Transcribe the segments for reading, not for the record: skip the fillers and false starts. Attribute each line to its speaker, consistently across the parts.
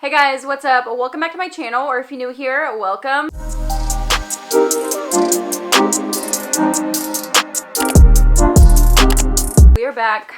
Speaker 1: Hey guys, what's up? Welcome back to my channel, or if you're new here, welcome. We are back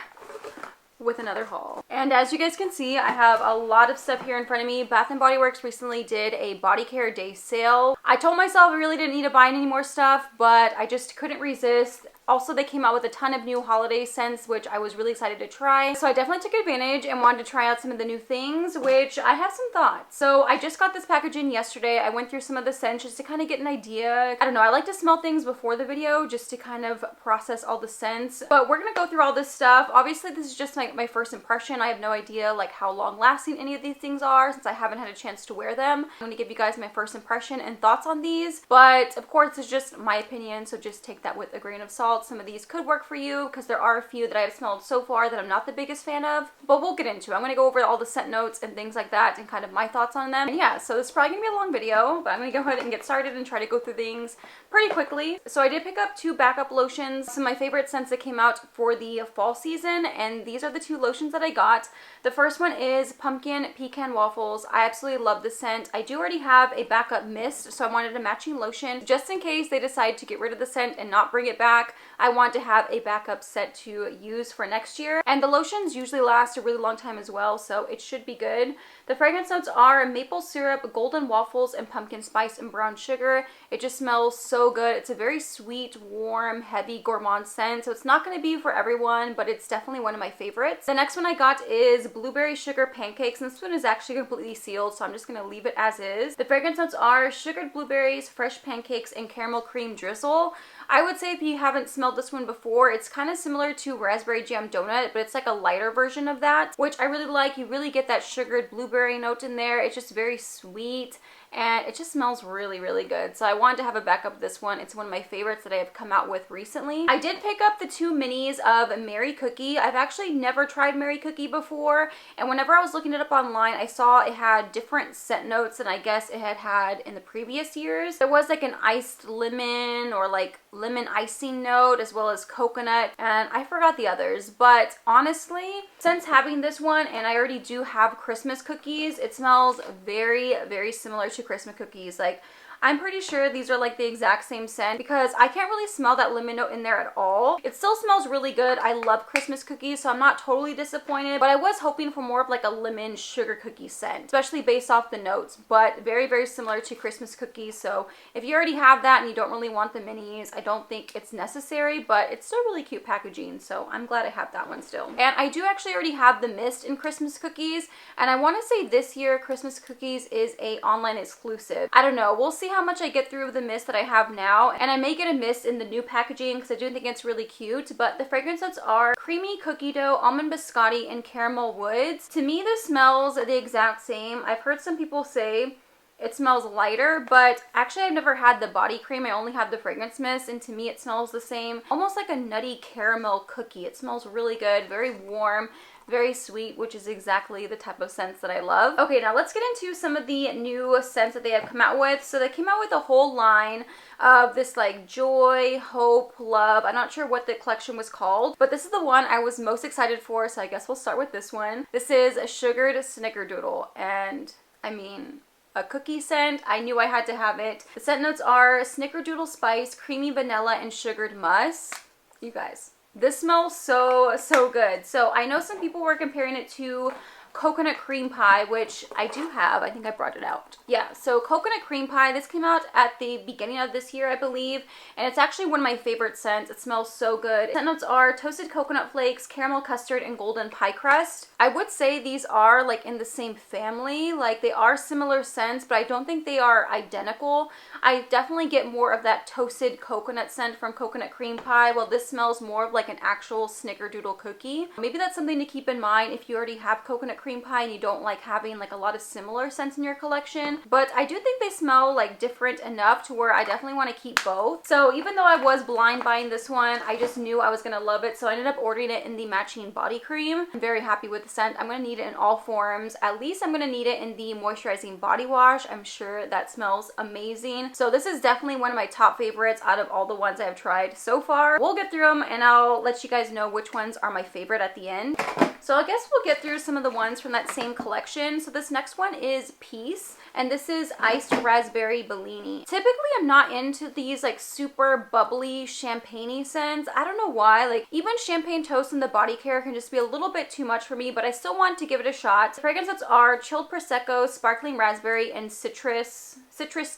Speaker 1: with another haul. And as you guys can see, I have a lot of stuff here in front of me. Bath & Body Works recently did a body care day sale. I told myself I really didn't need to buy any more stuff, but I just couldn't resist. Also, they came out with a ton of new holiday scents, which I was really excited to try. So I definitely took advantage and wanted to try out some of the new things, which I have some thoughts. So I just got this packaging yesterday. I went through some of the scents just to kind of get an idea. I don't know, I like to smell things before the video just to kind of process all the scents. But we're gonna go through all this stuff. Obviously, this is just my first impression. I have no idea like how long lasting any of these things are since I haven't had a chance to wear them. I'm gonna give you guys my first impression and thoughts on these. But of course, it's just my opinion, so just take that with a grain of salt. Some of these could work for you because there are a few that I've smelled so far that I'm not the biggest fan of, but we'll get into it. I'm going to go over all the scent notes and things like that and kind of my thoughts on them. And yeah, so this is probably going to be a long video, but I'm going to go ahead and get started and try to go through things pretty quickly. So I did pick up two backup lotions, some of my favorite scents that came out for the fall season, and these are the two lotions that I got. The first one is Pumpkin Pecan Waffles. I absolutely love this scent. I do already have a backup mist, so I wanted a matching lotion just in case they decide to get rid of the scent and not bring it back. I want to have a backup set to use for next year, and the lotions usually last a really long time as well, so it should be good. The fragrance notes are maple syrup, golden waffles, and pumpkin spice and brown sugar. It just smells so good. It's a very sweet, warm, heavy gourmand scent, so it's not going to be for everyone, but it's definitely one of my favorites. The next one I got is blueberry sugar pancakes, and this one is actually completely sealed, so I'm just going to leave it as is. The fragrance notes are sugared blueberries, fresh pancakes, and caramel cream drizzle. I would say if you haven't smelled this one before, it's kind of similar to raspberry jam donut, but it's like a lighter version of that, which I really like. You really get that sugared blueberry note in there. It's just very sweet and it just smells really, really good. So I wanted to have a backup of this one. It's one of my favorites that I have come out with recently. I did pick up the two minis of Mary Cookie. I've actually never tried Mary Cookie before, and whenever I was looking it up online, I saw it had different scent notes than I guess it had in the previous years. There was like an iced lemon or like lemon icing note, as well as coconut, and I forgot the others. But honestly, since having this one, and I already do have Christmas cookies, it smells very, very similar to Christmas cookies. Like, I'm pretty sure these are like the exact same scent because I can't really smell that lemon note in there at all. It still smells really good. I love Christmas cookies, so I'm not totally disappointed, but I was hoping for more of like a lemon sugar cookie scent, especially based off the notes, but very, very similar to Christmas cookies. So if you already have that and you don't really want the minis, I don't think it's necessary, but it's still really cute packaging, so I'm glad I have that one still. And I do actually already have the mist in Christmas cookies, and I want to say this year Christmas cookies is a online exclusive. I don't know, we'll see how much I get through of the mist that I have now, and I may get a mist in the new packaging because I do think it's really cute. But the fragrance notes are creamy cookie dough, almond biscotti, and caramel woods. To me, this smells the exact same. I've heard some people say it smells lighter, but actually I've never had the body cream. I only have the fragrance mist, and to me it smells the same. Almost like a nutty caramel cookie. It smells really good, very warm, very sweet, which is exactly the type of scents that I love. Okay, now let's get into some of the new scents that they have come out with. So they came out with a whole line of this like joy, hope, love. I'm not sure what the collection was called, but this is the one I was most excited for, so I guess we'll start with this one. This is a sugared snickerdoodle, and I mean, a cookie scent. I knew I had to have it. The scent notes are snickerdoodle spice, creamy vanilla, and sugared musk. You guys, this smells so, so good. So I know some people were comparing it to coconut cream pie, which I do have. I think I brought it out. Yeah, so coconut cream pie, this came out at the beginning of this year, I believe, and it's actually one of my favorite scents. It smells so good. Scent notes are toasted coconut flakes, caramel custard, and golden pie crust. I would say these are like in the same family. Like, they are similar scents, but I don't think they are identical. I definitely get more of that toasted coconut scent from coconut cream pie, while this smells more of like an actual snickerdoodle cookie. Maybe that's something to keep in mind if you already have coconut cream pie and you don't like having like a lot of similar scents in your collection. But I do think they smell like different enough to where I definitely want to keep both. So even though I was blind buying this one, I just knew I was gonna love it, so I ended up ordering it in the matching body cream. I'm very happy with the scent. I'm gonna need it in all forms. At least I'm gonna need it in the moisturizing body wash. I'm sure that smells amazing. So this is definitely one of my top favorites out of all the ones I've tried so far. We'll get through them and I'll let you guys know which ones are my favorite at the end. So I guess we'll get through some of the ones from that same collection. So this next one is Peace, and this is Iced Raspberry Bellini. Typically, I'm not into these like super bubbly champagne-y scents. I don't know why. Like even champagne toast in the body care can just be a little bit too much for me, but I still want to give it a shot. The fragrances are chilled prosecco, sparkling raspberry, and citrus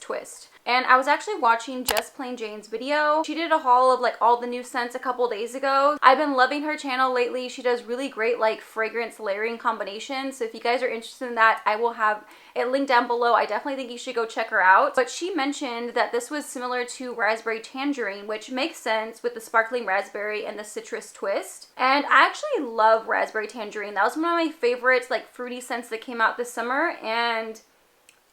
Speaker 1: twist. And I was actually watching Just Plain Jane's video. She did a haul of like all the new scents a couple days ago. I've been loving her channel lately. She does really great like fragrance layering combinations. So if you guys are interested in that, I will have it linked down below. I definitely think you should go check her out. But she mentioned that this was similar to Raspberry Tangerine, which makes sense with the sparkling raspberry and the citrus twist. And I actually love Raspberry Tangerine. That was one of my favorites like fruity scents that came out this summer. And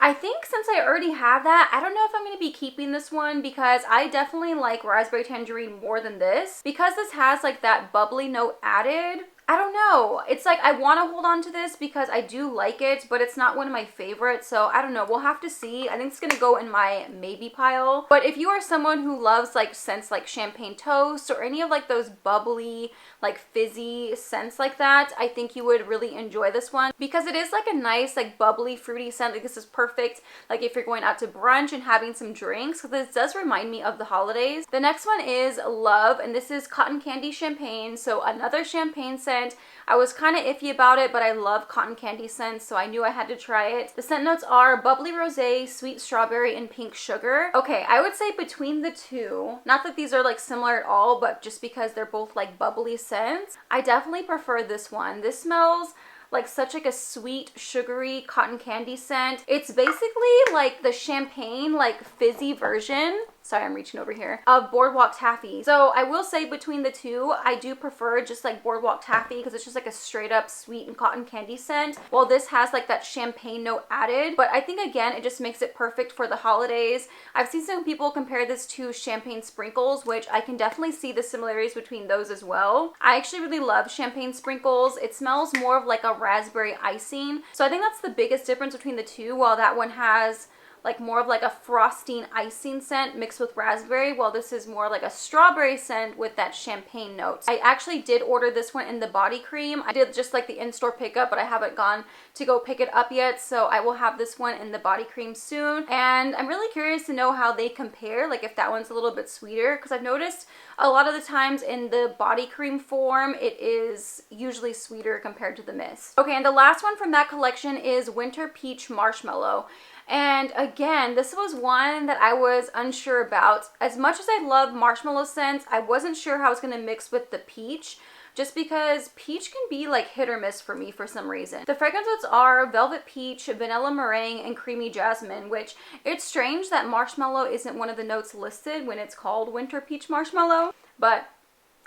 Speaker 1: I think since I already have that, I don't know if I'm going to be keeping this one because I definitely like Raspberry Tangerine more than this. Because this has like that bubbly note added, I don't know. It's like I want to hold on to this because I do like it, but it's not one of my favorites. So I don't know. We'll have to see. I think it's going to go in my maybe pile. But if you are someone who loves like scents like champagne toast or any of like those bubbly, like fizzy scents like that, I think you would really enjoy this one because it is like a nice like bubbly fruity scent. Like this is perfect like if you're going out to brunch and having some drinks. So this does remind me of the holidays. The next one is Love, and this is cotton candy champagne. So another champagne scent. I was kind of iffy about it, but I love cotton candy scents, so I knew I had to try it. The scent notes are bubbly rosé, sweet strawberry, and pink sugar. Okay, I would say between the two, not that these are like similar at all, but just because they're both like bubbly scents, I definitely prefer this one. This smells like such like a sweet, sugary cotton candy scent. It's basically like the champagne, like fizzy version. Sorry, I'm reaching over here. Of Boardwalk Taffy. So I will say between the two, I do prefer just like Boardwalk Taffy because it's just like a straight up sweet and cotton candy scent. While this has like that champagne note added. But I think again, it just makes it perfect for the holidays. I've seen some people compare this to champagne sprinkles, which I can definitely see the similarities between those as well. I actually really love champagne sprinkles. It smells more of like a raspberry icing. So I think that's the biggest difference between the two, while that one has like more of like a frosting icing scent mixed with raspberry, while this is more like a strawberry scent with that champagne notes. I actually did order this one in the body cream. I did just like the in-store pickup, but I haven't gone to go pick it up yet, so I will have this one in the body cream soon. And I'm really curious to know how they compare, like if that one's a little bit sweeter, because I've noticed a lot of the times in the body cream form, it is usually sweeter compared to the mist. Okay, and the last one from that collection is Winter Peach Marshmallow. And again, this was one that I was unsure about. As much as I love marshmallow scents, I wasn't sure how I was going to mix with the peach, just because peach can be like hit or miss for me for some reason. The fragrances are Velvet Peach, Vanilla Meringue, and Creamy Jasmine, which it's strange that marshmallow isn't one of the notes listed when it's called Winter Peach Marshmallow, but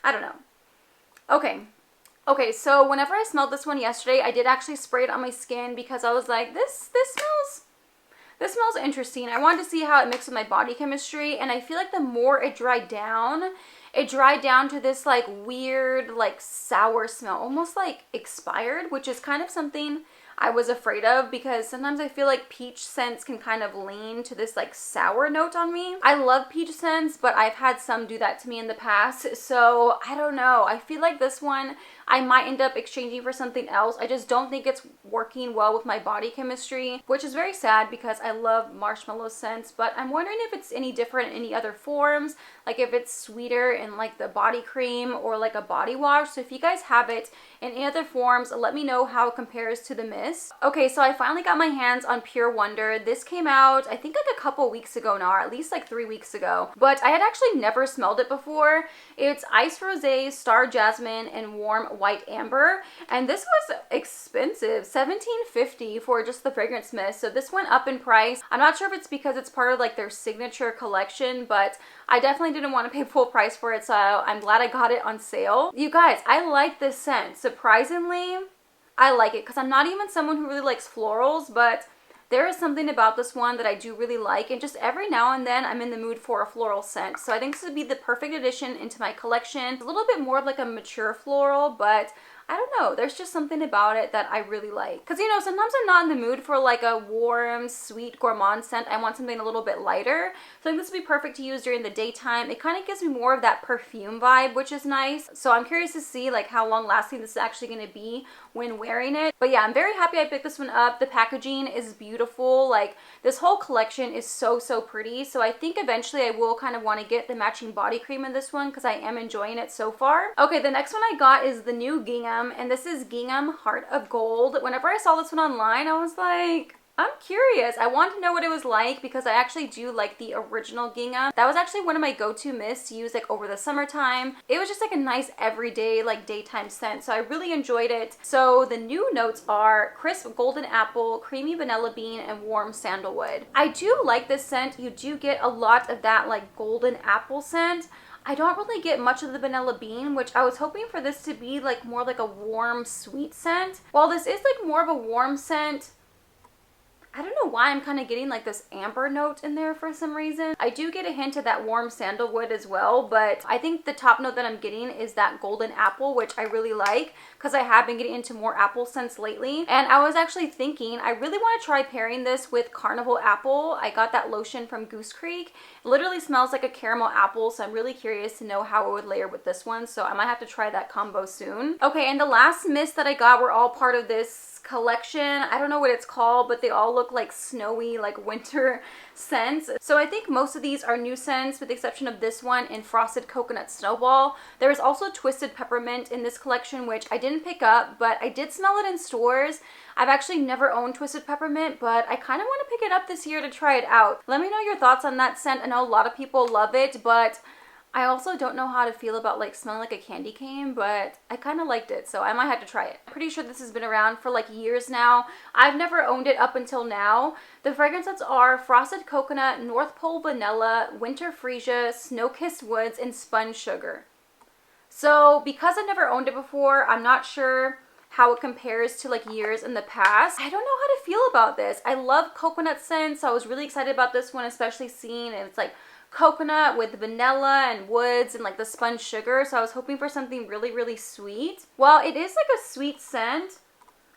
Speaker 1: I don't know. Okay, so whenever I smelled this one yesterday, I did actually spray it on my skin because I was like, this smells interesting. I wanted to see how it mixed with my body chemistry, and I feel like the more it dried down to this like weird, like sour smell, almost like expired, which is kind of something I was afraid of because sometimes I feel like peach scents can kind of lean to this like sour note on me. I love peach scents, but I've had some do that to me in the past, so I don't know. I feel like this one I might end up exchanging for something else. I just don't think it's working well with my body chemistry, which is very sad because I love marshmallow scents, but I'm wondering if it's any different in any other forms, like if it's sweeter in like the body cream or like a body wash. So if you guys have it in any other forms, let me know how it compares to the mist. Okay, so I finally got my hands on Pure Wonder. This came out, I think like a couple weeks ago now, or at least like 3 weeks ago, but I had actually never smelled it before. It's Ice Rosé, Star Jasmine, and Warm White Amber, and this was expensive, $17.50 for just the fragrance mist. So this went up in price. I'm not sure if it's because it's part of like their signature collection, but I definitely didn't want to pay full price for it, so I'm glad I got it on sale. You guys, I like this scent. Surprisingly, I like it because I'm not even someone who really likes florals, but there is something about this one that I do really like, and just every now and then I'm in the mood for a floral scent. So I think this would be the perfect addition into my collection. It's a little bit more of like a mature floral, but I don't know, there's just something about it that I really like. Because, you know, sometimes I'm not in the mood for like a warm, sweet, gourmand scent. I want something a little bit lighter. So I think this would be perfect to use during the daytime. It kind of gives me more of that perfume vibe, which is nice. So I'm curious to see like how long lasting this is actually going to be when wearing it. But yeah, I'm very happy I picked this one up. The packaging is beautiful. Like, this whole collection is so pretty. So I think eventually I will kind of want to get the matching body cream in this one because I am enjoying it so far. Okay, the next one I got is the new Gingham, and this is Gingham Heart of Gold. Whenever I saw this one online, I was like, I'm curious. I want to know what it was like because I actually do like the original Gingham. That was actually one of my go-to mists to use like over the summertime. It was just like a nice everyday like daytime scent, so I really enjoyed it. So the new notes are crisp golden apple, creamy vanilla bean, and warm sandalwood. I do like this scent. You do get a lot of that like golden apple scent. I don't really get much of the vanilla bean, which I was hoping for this to be like more like a warm sweet scent. While this is like more of a warm scent, I don't know why I'm kind of getting like this amber note in there for some reason. I do get a hint of that warm sandalwood as well, but I think the top note that I'm getting is that golden apple, which I really like because I have been getting into more apple scents lately. And I was actually thinking I really want to try pairing this with Carnival Apple. I got that lotion from Goose Creek. It literally smells like a caramel apple, so I'm really curious to know how it would layer with this one. So I might have to try that combo soon. Okay, and the last mist that I got were all part of this collection. I don't know what it's called, but they all look like snowy, like winter scents. So I think most of these are new scents with the exception of this one in Frosted Coconut Snowball. There is also Twisted Peppermint in this collection, which I didn't pick up, but I did smell it in stores. I've actually never owned Twisted Peppermint, but I kind of want to pick it up this year to try it out. Let me know your thoughts on that scent. I know a lot of people love it, but I also don't know how to feel about like smelling like a candy cane, but I kind of liked it, so I might have to try it. Pretty sure this has been around for like years now. I've never owned it up until now. The fragrances are Frosted Coconut, North Pole Vanilla, Winter Freesia, Snow-Kissed Woods, and Spun Sugar. So because I've never owned it before, I'm not sure how it compares to like years in the past. I don't know how to feel about this. I love coconut scents, so I was really excited about this one, especially seeing it's like coconut with vanilla and woods and like the spun sugar, so I was hoping for something really sweet. While it is like a sweet scent,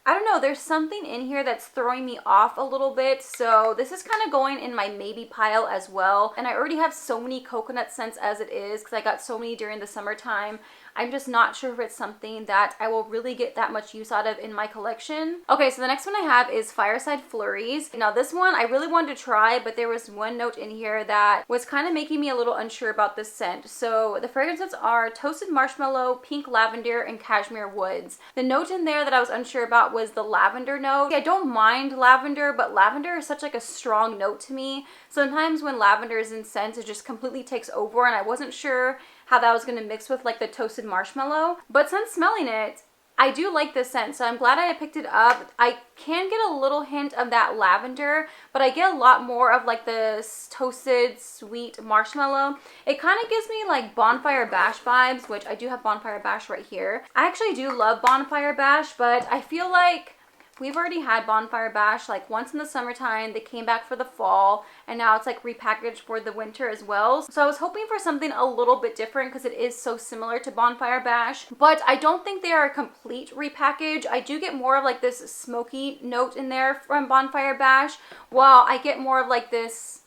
Speaker 1: I don't know, there's something in here that's throwing me off a little bit, so this is kind of going in my maybe pile as well. And I already have so many coconut scents as it is because I got so many during the summertime. I'm just not sure if it's something that I will really get that much use out of in my collection. Okay, so the next one I have is Fireside Flurries. Now this one I really wanted to try, but there was one note in here that was kind of making me a little unsure about this scent. So the fragrances are Toasted Marshmallow, Pink Lavender, and Cashmere Woods. The note in there that I was unsure about was the lavender note. I don't mind lavender, but lavender is such like a strong note to me. Sometimes when lavender is in scents, it just completely takes over, and I wasn't sure how that was going to mix with like the toasted marshmallow. But since smelling it, I do like this scent, so I'm glad I picked it up. I can get a little hint of that lavender, but I get a lot more of like the toasted sweet marshmallow. It kind of gives me like Bonfire Bash vibes, which I do have Bonfire Bash right here. I actually do love Bonfire Bash, but I feel like we've already had Bonfire Bash like once in the summertime. They came back for the fall, and now it's like repackaged for the winter as well. So I was hoping for something a little bit different because it is so similar to Bonfire Bash, but I don't think they are a complete repackage. I do get more of like this smoky note in there from Bonfire Bash, while I get more of like this,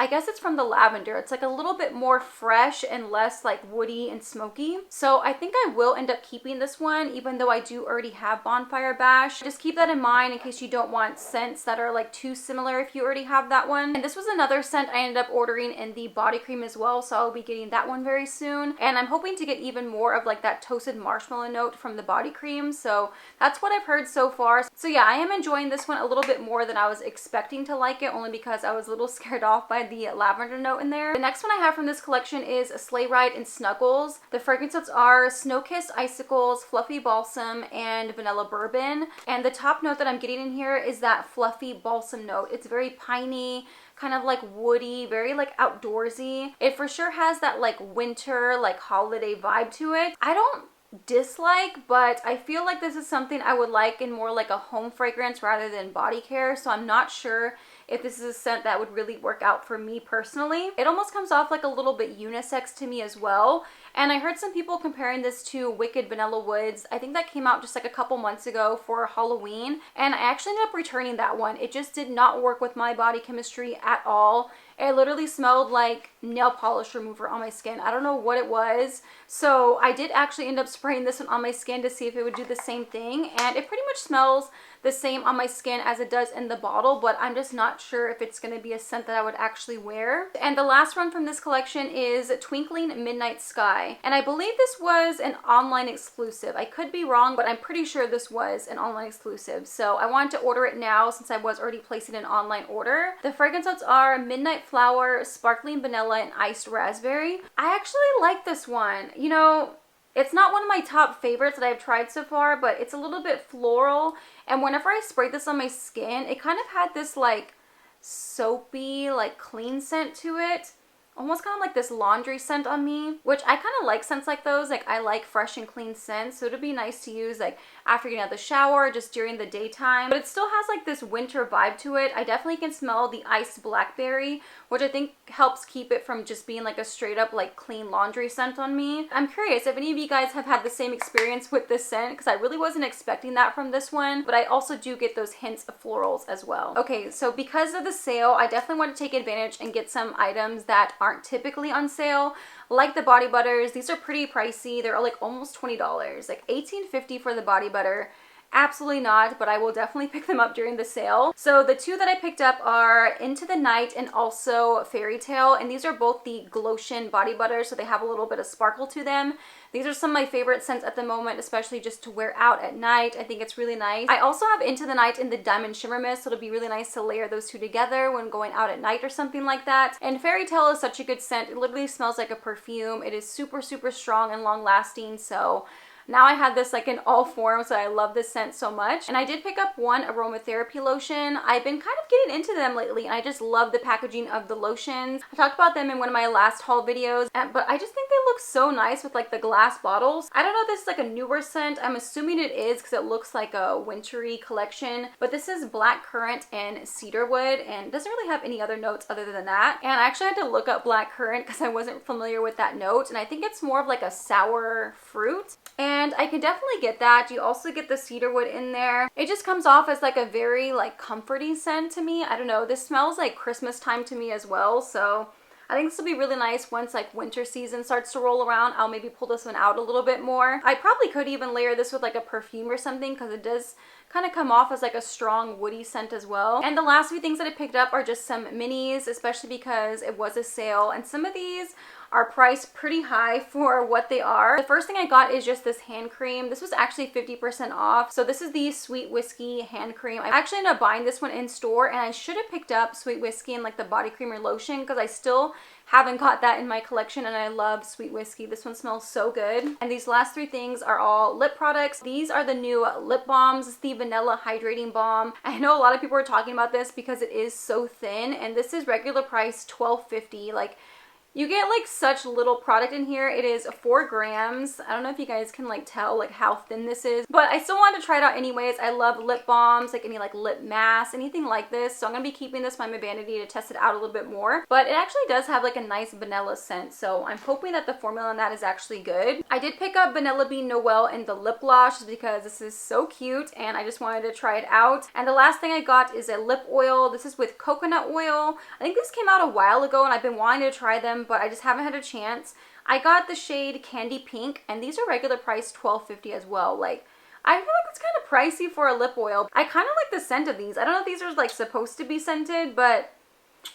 Speaker 1: I guess it's from the lavender. It's like a little bit more fresh and less like woody and smoky. So I think I will end up keeping this one, even though I do already have Bonfire Bash. Just keep that in mind in case you don't want scents that are like too similar if you already have that one. And this was another scent I ended up ordering in the body cream as well, so I'll be getting that one very soon. And I'm hoping to get even more of like that toasted marshmallow note from the body cream. So that's what I've heard so far. So yeah, I am enjoying this one a little bit more than I was expecting to like it, only because I was a little scared off by the lavender note in there. The next one I have from this collection is Sleigh Ride and Snuggles. The fragrances are Snow-Kissed Icicles, Fluffy Balsam, and Vanilla Bourbon. And the top note that I'm getting in here is that fluffy balsam note. It's very piney, kind of like woody, very like outdoorsy. It for sure has that like winter, like holiday vibe to it. I don't dislike, but I feel like this is something I would like in more like a home fragrance rather than body care, so I'm not sure if this is a scent that would really work out for me personally. It almost comes off like a little bit unisex to me as well. And I heard some people comparing this to Wicked Vanilla Woods. I think that came out just like a couple months ago for Halloween, and I actually ended up returning that one. It just did not work with my body chemistry at all. It literally smelled like nail polish remover on my skin. I don't know what it was. So I did actually end up spraying this one on my skin to see if it would do the same thing, and it pretty much smells the same on my skin as it does in the bottle, but I'm just not sure if it's going to be a scent that I would actually wear. And the last one from this collection is Twinkling Midnight Sky, and I believe this was an online exclusive. I could be wrong, but I'm pretty sure this was an online exclusive, so I wanted to order it now since I was already placing an online order. The fragrance notes are Midnight Flower, Sparkling Vanilla, and Iced Raspberry. I actually like this one. You know, it's not one of my top favorites that I've tried so far, but it's a little bit floral, and whenever I sprayed this on my skin, it kind of had this like soapy, like clean scent to it. Almost kind of like this laundry scent on me, which I kind of like scents like those. Like, I like fresh and clean scents, so it'd be nice to use like after getting out of the shower, just during the daytime. But it still has like this winter vibe to it. I definitely can smell the iced blackberry, which I think helps keep it from just being like a straight up like clean laundry scent on me. I'm curious if any of you guys have had the same experience with this scent, because I really wasn't expecting that from this one, but I also do get those hints of florals as well. Okay, so because of the sale, I definitely want to take advantage and get some items that aren't typically on sale, like the body butters. These are pretty pricey. They're like almost $20, like $18.50 for the body butter. Absolutely not, but I will definitely pick them up during the sale. So the two that I picked up are Into the Night and also FAIRYTALE, and these are both the GLOWTION body butters, so they have a little bit of sparkle to them. These are some of my favorite scents at the moment, especially just to wear out at night. I think it's really nice. I also have Into the Night in the Diamond Shimmer Mist, so it'll be really nice to layer those two together when going out at night or something like that. And FAIRYTALE is such a good scent. It literally smells like a perfume. It is super, super strong and long lasting, so now I have this like in all forms, so I love this scent so much. And I did pick up one aromatherapy lotion. I've been kind of getting into them lately, and I just love the packaging of the lotions. I talked about them in one of my last haul videos, but I just think they look so nice with like the glass bottles. I don't know if this is like a newer scent. I'm assuming it is because it looks like a wintry collection, but this is black currant and cedarwood, and it doesn't really have any other notes other than that. And I actually had to look up black currant because I wasn't familiar with that note, and I think it's more of like a sour fruit. And I can definitely get that. You also get the cedarwood in there. It just comes off as like a very like comforting scent to me. I don't know. This smells like Christmas time to me as well. So I think this will be really nice once like winter season starts to roll around. I'll maybe pull this one out a little bit more. I probably could even layer this with like a perfume or something, because it does kind of come off as like a strong woody scent as well. And the last few things that I picked up are just some minis, especially because it was a sale, and some of these are priced pretty high for what they are. The first thing I got is just this hand cream. This was actually 50% off. So this is the Sweet Whiskey hand cream. I actually ended up buying this one in store, and I should have picked up Sweet Whiskey and like the body cream or lotion, because I still haven't got that in my collection, and I love Sweet Whiskey. This one smells so good. And these last three things are all lip products. These are the new lip balms. It's the Vanilla Hydrating Balm. I know a lot of people are talking about this because it is so thin, and this is regular price $12.50. Like, you get like such little product in here. It is 4 grams. I don't know if you guys can like tell like how thin this is, but I still wanted to try it out anyways. I love lip balms, like any like lip masks, anything like this. So I'm gonna be keeping this by my vanity to test it out a little bit more. But it actually does have like a nice vanilla scent, so I'm hoping that the formula on that is actually good. I did pick up Vanilla Bean Noel in the lip gloss because this is so cute, and I just wanted to try it out. And the last thing I got is a lip oil. This is with coconut oil. I think this came out a while ago, and I've been wanting to try them, but I just haven't had a chance. I got the shade Candy Pink, and these are regular price $12.50 as well. Like, I feel like it's kind of pricey for a lip oil. I kind of like the scent of these. I don't know if these are like supposed to be scented, but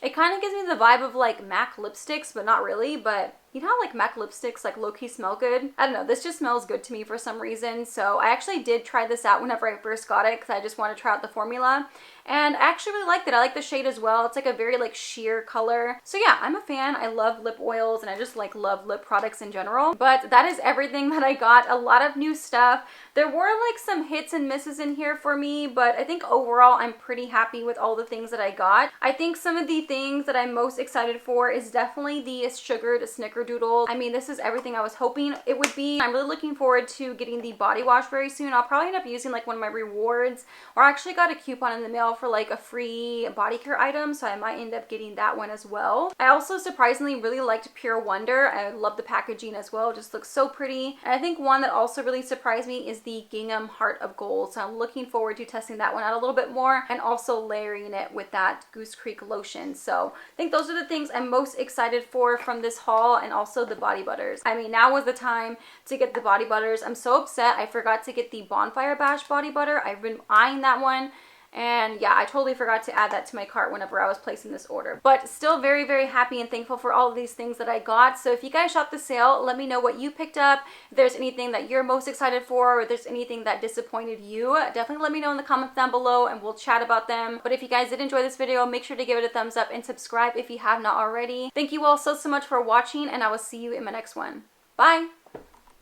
Speaker 1: it kind of gives me the vibe of like MAC lipsticks, but not really. But you know how like MAC lipsticks like low-key smell good? I don't know, this just smells good to me for some reason. So I actually did try this out whenever I first got it, because I just wanted to try out the formula. And I actually really liked it. I like the shade as well. It's like a very like sheer color. So yeah, I'm a fan. I love lip oils, and I just like love lip products in general. But that is everything that I got. A lot of new stuff. There were like some hits and misses in here for me, but I think overall I'm pretty happy with all the things that I got. I think some of the things that I'm most excited for is definitely the sugared Snickers Snickerdoodle. I mean, this is everything I was hoping it would be. I'm really looking forward to getting the body wash very soon. I'll probably end up using like one of my rewards, or I actually got a coupon in the mail for like a free body care item, so I might end up getting that one as well. I also surprisingly really liked Pure Wonder. I love the packaging as well. It just looks so pretty. And I think one that also really surprised me is the Gingham Heart of Gold. So I'm looking forward to testing that one out a little bit more and also layering it with that Goose Creek lotion. So I think those are the things I'm most excited for from this haul, and also the body butters. I mean, now was the time to get the body butters. I'm so upset I forgot to get the Bonfire Bash body butter. I've been eyeing that one. And yeah, I totally forgot to add that to my cart whenever I was placing this order. But still very, very happy and thankful for all of these things that I got. So if you guys shop the sale, let me know what you picked up. If there's anything that you're most excited for, or if there's anything that disappointed you, definitely let me know in the comments down below and we'll chat about them. But if you guys did enjoy this video, make sure to give it a thumbs up and subscribe if you have not already. Thank you all so much for watching, and I will see you in my next one. Bye!